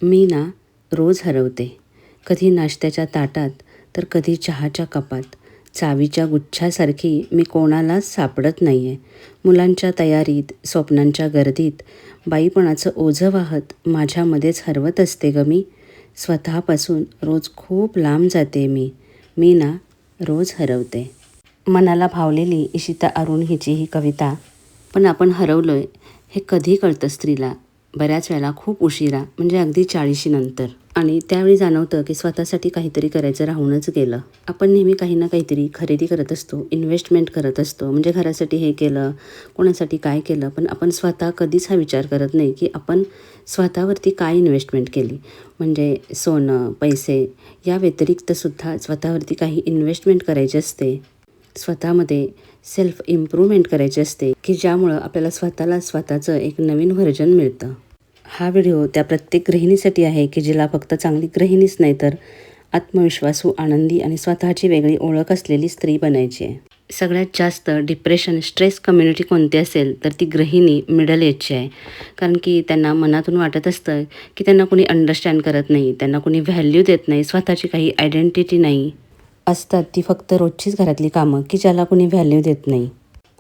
मी ना रोज हरवते. कधी नाश्त्याच्या ताटात तर कधी चहाच्या कपात. चावीच्या गुच्छासारखी मी कोणालाच सापडत नाही आहे. मुलांच्या तयारीत, स्वप्नांच्या गर्दीत बाईपणाचं ओझं वाहत माझ्यामध्येच हरवत असते ग मी. स्वतःपासून रोज खूप लांब जाते मी. मी ना रोज हरवते. मनाला भावलेली इशिता अरुण हिची ही कविता. पण आपण हरवलोय हे कधी कळतं स्त्रीला? बऱ्याच वेळेला खूप उशिरा, म्हणजे अगदी 40शी नंतर. आणि त्यावेळी जाणवतं की स्वतःसाठी काहीतरी करायचं राहूनच गेलं. आपण नेहमी काही ना काहीतरी खरेदी करत असतो, इन्व्हेस्टमेंट करत असतो. म्हणजे घरासाठी हे केलं, कोणासाठी काय केलं, पण आपण स्वतः कधीच हा विचार करत नाही की आपण स्वतःवरती काय इन्व्हेस्टमेंट केली. म्हणजे सोनं, पैसे या व्यतिरिक्तसुद्धा स्वतःवरती काही इन्व्हेस्टमेंट करायची असते. स्वतःमध्ये सेल्फ इम्प्रूव्हमेंट करायची असते की ज्यामुळं आपल्याला स्वतःचं एक नवीन व्हर्जन मिळतं. हा व्हिडिओ त्या प्रत्येक गृहिणीसाठी आहे की जिला फक्त चांगली गृहिणीच नाही तर आत्मविश्वासू, आनंदी आणि स्वतःची वेगळी ओळख असलेली स्त्री बनायची आहे. सगळ्यात जास्त डिप्रेशन, स्ट्रेस कम्युनिटी कोणती असेल तर ती गृहिणी मिडल एजची आहे. कारण की त्यांना मनातून वाटत असतं की त्यांना कोणी अंडरस्टँड करत नाही, त्यांना कोणी व्हॅल्यू देत नाही, स्वतःची काही आयडेंटिटी नाही. असतात ती फक्त रोजचीच घरातली कामं की ज्याला कोणी व्हॅल्यू देत नाही.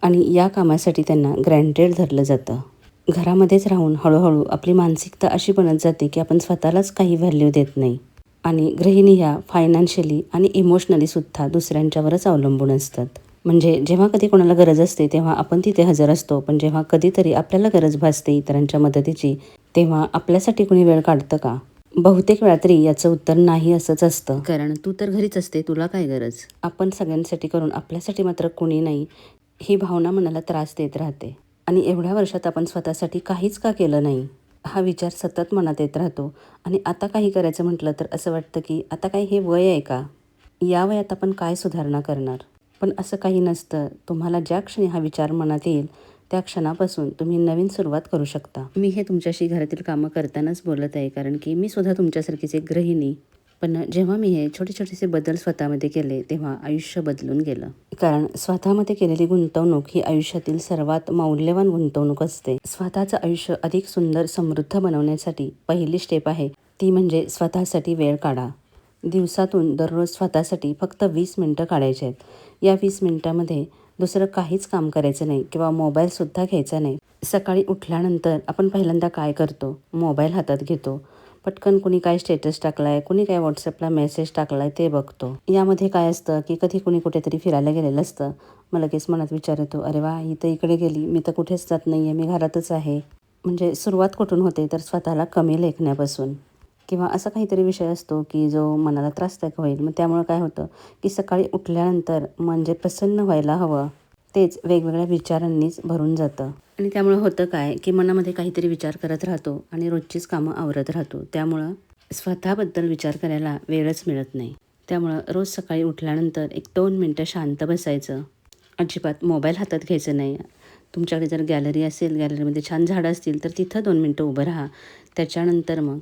आणि या कामासाठी त्यांना ग्रँटेड धरलं जातं. घरामध्येच राहून हळूहळू आपली मानसिकता अशी बनत जाते की आपण स्वतःलाच काही व्हॅल्यू देत नाही. आणि गृहिणी ह्या फायनान्शियली आणि इमोशनलीसुद्धा दुसऱ्यांच्यावरच अवलंबून असतात. म्हणजे जेव्हा कधी कोणाला गरज असते तेव्हा आपण तिथे हजर असतो, पण जेव्हा कधीतरी आपल्याला गरज भासते इतरांच्या मदतीची तेव्हा आपल्यासाठी कोणी वेळ काढतं का? बहुतेक वेळा तरी याचं उत्तर नाही असंच असतं. कारण तू तर घरीच असते, तुला काय गरज? आपण सगळ्यांसाठी करून आपल्यासाठी मात्र कोणी नाही, ही भावना मनाला त्रास देत राहते. आणि एवढ्या वर्षात आपण स्वतःसाठी काहीच का केलं नाही, हा विचार सतत मनात येत राहतो. आणि आता काही करायचं म्हटलं तर असं वाटतं की आता काही हे वय आहे का? या वयात आपण काय सुधारणा करणार? पण असं काही नसतं. तुम्हाला ज्या क्षणी हा विचार मनात येईल त्या क्षणापासून तुम्ही नवीन सुरुवात करू शकता. मी हे तुमच्याशी घरातील कामं करतानाच बोलत आहे, कारण की मी सुद्धा तुमच्यासारखीच एक गृहिणी. पण जेव्हा मी हे छोटे छोटेसे बदल स्वतःमध्ये केले तेव्हा आयुष्य बदलून गेलं. कारण स्वतःमध्ये केलेली गुंतवणूक ही आयुष्यातील सर्वात मौल्यवान गुंतवणूक असते. स्वतःचं आयुष्य अधिक सुंदर, समृद्ध बनवण्यासाठी पहिली स्टेप आहे ती म्हणजे स्वतःसाठी वेळ काढा. दिवसातून दररोज स्वतःसाठी फक्त 20 मिनटं काढायचे आहेत. या 20 मिनटामध्ये दुसरं काहीच काम करायचं नाही किंवा मोबाईलसुद्धा घ्यायचा नाही. सकाळी उठल्यानंतर आपण पहिल्यांदा काय करतो? मोबाईल हातात घेतो. पटकन कुणी काय स्टेटस टाकलाय, कुणी काय व्हॉट्सअपला मेसेज टाकलाय ते बघतो. यामध्ये काय असतं की कधी कुणी कुठेतरी फिरायला गेलेलं असतं. मग लगेच मनात विचार येतो, अरे वा, ही तर इकडे गेली, मी तर कुठेच जात नाही आहे, मी घरातच आहे. म्हणजे सुरुवात कुठून होते तर स्वतःला कमी लेखण्यापासून. किंवा असा काहीतरी विषय असतो की जो मनाला त्रासदायक होईल. मग त्यामुळं काय होतं की सकाळी उठल्यानंतर म्हणजे प्रसन्न व्हायला हवं तेच वेगवेगळ्या विचारांनीच भरून जातं. आणि त्यामुळं होतं काय की मनामध्ये काहीतरी विचार करत राहतो आणि रोजचीच कामं आवरत राहतो. त्यामुळं स्वतःबद्दल विचार करायला वेळच मिळत नाही. त्यामुळं रोज सकाळी उठल्यानंतर एक 2 मिनटं शांत बसायचं. अजिबात मोबाईल हातात घ्यायचं नाही. तुमच्याकडे जर गॅलरी असेल, गॅलरीमध्ये छान झाडं असतील तर तिथं 2 मिनटं उभं राहा. त्याच्यानंतर मग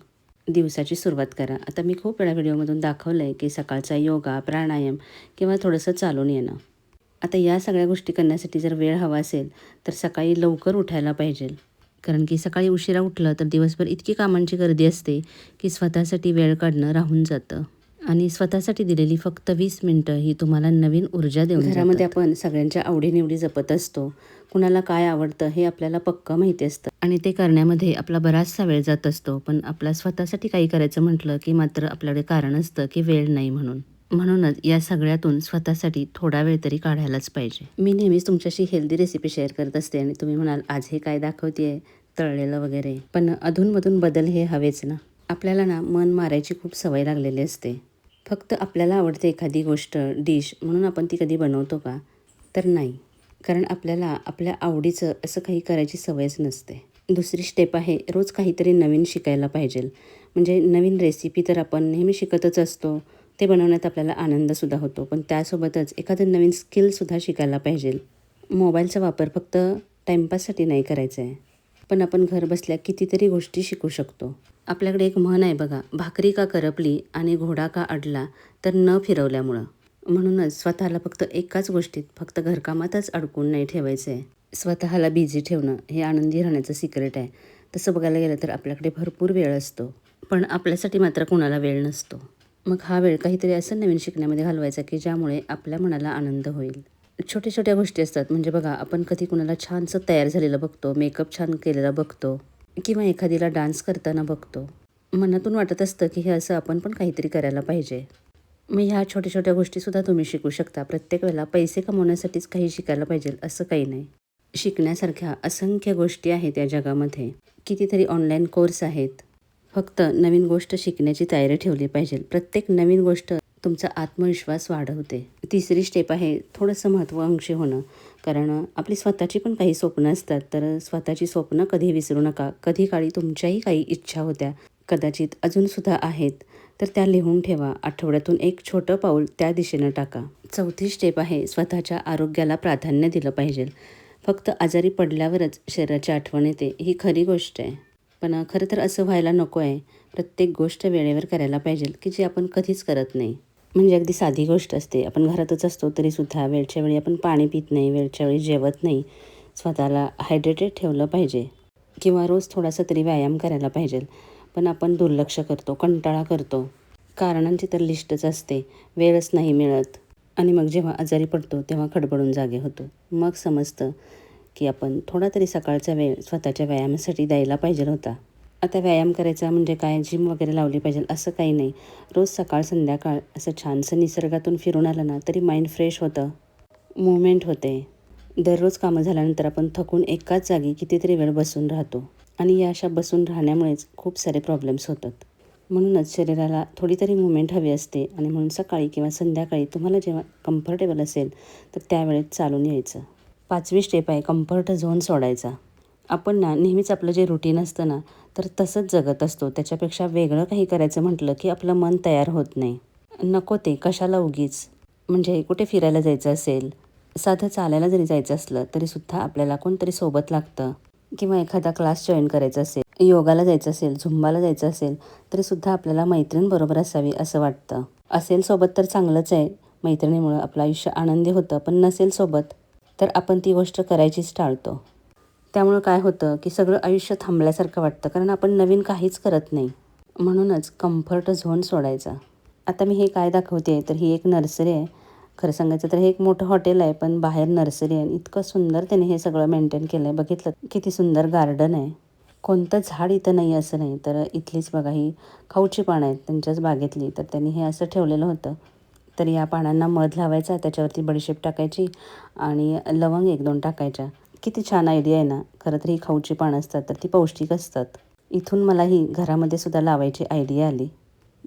दिवसाची सुरुवात करा. आता मी खूप वेळा व्हिडिओमधून दाखवलं आहे की सकाळचा योगा, प्राणायाम किंवा थोडंसं चालून येणं. आता या सगळ्या गोष्टी करण्यासाठी जर वेळ हवा असेल तर सकाळी लवकर उठायला पाहिजे. कारण की सकाळी उशिरा उठलं तर दिवसभर इतकी कामांची गर्दी असते की स्वतःसाठी वेळ काढणं राहून जातं. आणि स्वतःसाठी दिलेली फक्त 20 मिनटं ही तुम्हाला नवीन ऊर्जा देऊन जातात. घरामध्ये आपण सगळ्यांच्या आवडीनिवडी जपत असतो. कुणाला काय आवडतं हे आपल्याला पक्कं माहिती असतं आणि ते करण्यामध्ये आपला बराचसा वेळ जात असतो. पण आपला स्वतःसाठी काही करायचं म्हटलं की मात्र आपल्याकडे कारण असतं की वेळ नाही म्हणून. म्हणूनच या सगळ्यातून स्वतःसाठी थोडा वेळ तरी काढायलाच पाहिजे. मी नेहमीच तुमच्याशी हेल्दी रेसिपी शेअर करत असते आणि तुम्ही म्हणाल आज हे काय दाखवते तळलेलं वगैरे. पण अधूनमधून बदल हे हवेच ना. आपल्याला ना मन मारायची खूप सवय लागलेली असते. फक्त आपल्याला आवडते एखादी गोष्ट, डिश म्हणून आपण ती कधी बनवतो का? तर नाही. कारण आपल्याला आपल्या आवडीचं असं काही करायची सवयच नसते. दुसरी स्टेप आहे रोज काहीतरी नवीन शिकायला पाहिजे. म्हणजे नवीन रेसिपी तर आपण नेहमी शिकतच असतो. ते बनवण्यात आपल्याला आनंदसुद्धा होतो. पण त्यासोबतच एखादं नवीन स्किलसुद्धा शिकायला पाहिजे. मोबाईलचा वापर फक्त टाईमपाससाठी नाही करायचा आहे. पण आपण घर बसल्या कितीतरी गोष्टी शिकू शकतो. आपल्याकडे एक म्हण आहे बघा, भाकरी का करपली आणि घोडा का अडला तर न फिरवल्यामुळं. म्हणूनच स्वतःला फक्त एकाच गोष्टीत, फक्त घरकामातच अडकून नाही ठेवायचं आहे. स्वतःला बिझी ठेवणं हे आनंदी राहण्याचं सिक्रेट आहे. तसं बघायला गेलं तर आपल्याकडे भरपूर वेळ असतो. पण आपल्यासाठी मात्र कोणाला वेळ नसतो. मग हा वेळ काहीतरी असं नवीन शिकण्यामध्ये घालवायचा की ज्यामुळे आपल्या मनाला आनंद होईल. छोट्या छोट्या गोष्टी असतात. म्हणजे बघा, आपण कधी कुणाला छानसं तयार झालेलं बघतो, मेकअप छान केलेला बघतो किंवा एखादीला डान्स करताना बघतो. मनातून वाटत असतं की हे असं आपण पण काहीतरी करायला पाहिजे. मग ह्या छोट्या छोट्या गोष्टीसुद्धा तुम्ही शिकू शकता. प्रत्येक वेळेला पैसे कमवण्यासाठीच काही शिकायला पाहिजे असं काही नाही. शिकण्यासारख्या असंख्य गोष्टी आहेत या जगामध्ये. कितीतरी ऑनलाईन कोर्स आहेत. फक्त नवीन गोष्ट शिकण्याची तयारी ठेवली पाहिजे. प्रत्येक नवीन गोष्ट तुमचा आत्मविश्वास वाढवते. तिसरी स्टेप आहे थोडंसं महत्त्वाकांक्षी होणं. कारण आपली स्वतःची पण काही स्वप्न असतात. तर स्वतःची स्वप्न कधी विसरू नका. कधी काळी तुमच्याही काही इच्छा होत्या, कदाचित अजूनसुद्धा आहेत, तर त्या लिहून ठेवा. आठवड्यातून एक छोटं पाऊल त्या दिशेनं टाका. चौथी स्टेप आहे स्वतःच्या आरोग्याला प्राधान्य दिलं पाहिजे. फक्त आजारी पडल्यावरच शरीराची आठवण येते ही खरी गोष्ट आहे. पण खरं तर असं व्हायला नको आहे. प्रत्येक गोष्ट वेळेवर करायला पाहिजे की जी आपण कधीच करत नाही. म्हणजे अगदी साधी गोष्ट असते. आपण घरातच असतो तरीसुद्धा वेळच्या वेळी आपण पाणी पित नाही, वेळच्या वेळी जेवत नाही. स्वतःला हायड्रेटेड ठेवलं पाहिजे किंवा रोज थोडासा तरी व्यायाम करायला पाहिजे. पण आपण दुर्लक्ष करतो, कंटाळा करतो. कारणांची तर लिस्टच असते. वेळच नाही मिळत आणि मग जेव्हा आजारी पडतो तेव्हा खडबडून जागे होतो. मग समजतं की आपण थोडा तरी सकाळचा वेळ स्वतःच्या व्यायामासाठी द्यायला पाहिजे होता. आता व्यायाम करायचा म्हणजे काय, जिम वगैरे लावली पाहिजे असं काही नाही. रोज सकाळ संध्याकाळ असं छानसं निसर्गातून फिरून आलं ना तरी माइंड फ्रेश होतं, मूव्हमेंट होते. दररोज कामं झाल्यानंतर आपण थकून एकाच जागी कितीतरी वेळ बसून राहतो आणि या अशा बसून राहण्यामुळेच खूप सारे प्रॉब्लेम्स होतात. म्हणूनच शरीराला थोडी तरी मूव्हमेंट हवी असते आणि म्हणून सकाळी किंवा संध्याकाळी तुम्हाला जेव्हा कम्फर्टेबल असेल तर त्यावेळेत चालून यायचं. पाचवी स्टेप आहे कम्फर्ट झोन सोडायचा. आपण ना नेहमीच आपलं जे रुटीन असतं ना तर तसंच जगत असतो. त्याच्यापेक्षा वेगळं काही करायचं म्हटलं की आपलं मन तयार होत नाही. नको ते कशाला उगीच. म्हणजे कुठे फिरायला जायचं असेल, साधं चालायला जरी जायचं असलं तरीसुद्धा आपल्याला कोणतरी सोबत लागतं किंवा एखादा क्लास जॉईन करायचा असेल, योगाला जायचं असेल, झुंबाला जायचं असेल तरीसुद्धा आपल्याला मैत्रीण असावी असं वाटतं. असेल सोबत तर चांगलंच आहे. मैत्रिणीमुळं आपलं आयुष्य आनंदी होतं. पण नसेल सोबत तर आपण ती गोष्ट करायचीच टाळतो. त्यामुळं काय होतं की सगळं आयुष्य थांबल्यासारखं वाटतं कारण आपण नवीन काहीच करत नाही. म्हणूनच कम्फर्ट झोन सोडायचा. आता मी हे काय दाखवते तर ही एक नर्सरी आहे. खरं सांगायचं तर हे एक मोठं हॉटेल आहे पण बाहेर नर्सरी आहे. इतकं सुंदर त्याने हे सगळं मेंटेन केलं आहे. बघितलं किती सुंदर गार्डन आहे. कोणतं झाड इथं नाही असं नाही. तर इथलीच बघा ही खाऊची पानं आहेत त्यांच्याच बागेतली. तर त्यांनी हे असं ठेवलेलं होतं. तर या पानांना मध लावायचा, त्याच्यावरती बडीशेप टाकायची आणि लवंग 1-2 टाकायच्या. किती छान आयडिया आहे ना. खरं तर ही खाऊची पानं असतात तर ती पौष्टिक असतात. इथून मला ही घरामध्ये सुद्धा लावायची आयडिया आली.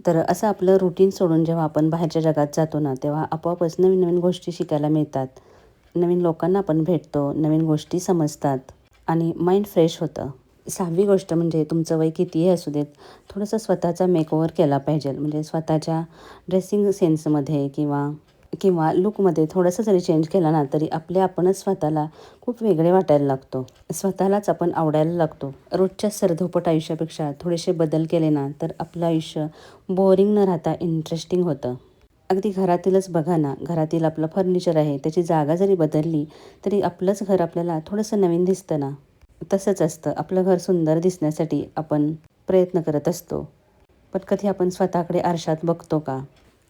तर असं आपलं रुटीन सोडून जेव्हा आपण बाहेरच्या जगात जातो ना तेव्हा आपोआपच नवीन नवीन गोष्टी शिकायला मिळतात. नवीन लोकांना आपण भेटतो, नवीन गोष्टी समजतात आणि माइंड फ्रेश होतं. 6वी गोष्ट म्हणजे तुमचं वय कितीही असू देत, थोडंसं स्वतःचा मेकओव्हर केला पाहिजे. म्हणजे स्वतःच्या ड्रेसिंग सेन्समध्ये किंवा किंवा लूकमध्ये थोडंसं जरी चेंज केला ना तरी आपणच स्वतःला खूप वेगळे वाटायला लागतो. स्वतःलाच आपण आवडायला लागतो. रोजच्या सरधोपट आयुष्यापेक्षा थोडेसे बदल केले ना तर आपलं आयुष्य बोरिंग न राहता इंटरेस्टिंग होतं. अगदी घरातीलच बघा ना, घरातील आपलं फर्निचर आहे त्याची जागा जरी बदलली तरी आपलंच घर आपल्याला थोडंसं नवीन दिसतं ना. तसंच असतं. आपलं घर सुंदर दिसण्यासाठी आपण प्रयत्न करत असतो. पण कधी आपण स्वतःकडे आरशात बघतो का?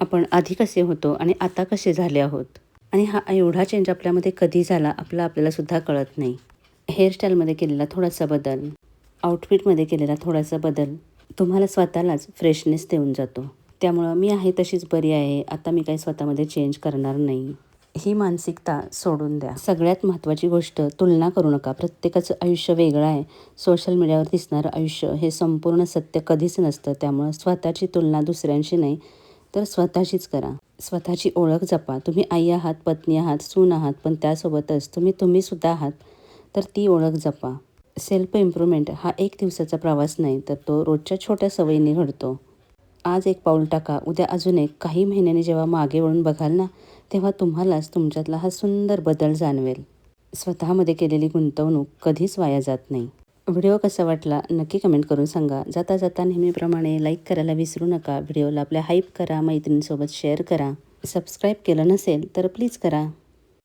आपण आधी कसे होतो आणि आता कसे झाले आहोत? आणि हा एवढा चेंज आपल्यामध्ये कधी झाला आपल्याला सुद्धा कळत नाही. हेअरस्टाईलमध्ये केलेला थोडासा बदल, आउटफिटमध्ये केलेला थोडासा बदल तुम्हाला स्वतःलाच फ्रेशनेस देऊन जातो. त्यामुळं मी आहे तशीच बरी आहे. आता मी काही स्वतःमध्ये चेंज करणार नाही. ही मानसिकता सोडून द्या. सगळ्यात महत्त्वाची गोष्ट तुलना करू नका. प्रत्येकाचं आयुष्य वेगळं आहे. सोशल मीडियावर दिसणारं आयुष्य हे संपूर्ण सत्य कधीच नसतं. त्यामुळं स्वतःची तुलना दुसऱ्यांशी नाही तर स्वतःशीच करा. स्वतःची ओळख जपा. तुम्ही आई आहात, पत्नी आहात, सून आहात पण त्यासोबतच तुम्ही सुद्धा आहात. तर ती ओळख जपा. सेल्फ इम्प्रूव्हमेंट हा एक दिवसाचा प्रवास नाही तर तो रोजच्या छोट्या सवयींनी घडतो. आज एक पाऊल टाका, उद्या अजून एक. काही महिन्यांनी जेव्हा मागे वळून बघाल ना तेव्हा तुम्हालाच तुमच्यातला हा सुंदर बदल जाणवेल. स्वतःमध्ये केलेली गुंतवणूक कधीच वाया जात नाही. व्हिडिओ कसा वाटला नक्की कमेंट करून सांगा. जाता जाता नेहमीप्रमाणे लाईक करायला विसरू नका. व्हिडिओला आपल्या हाईप करा, मैत्रिणींसोबत शेअर करा. सबस्क्राईब केलं नसेल तर प्लीज करा.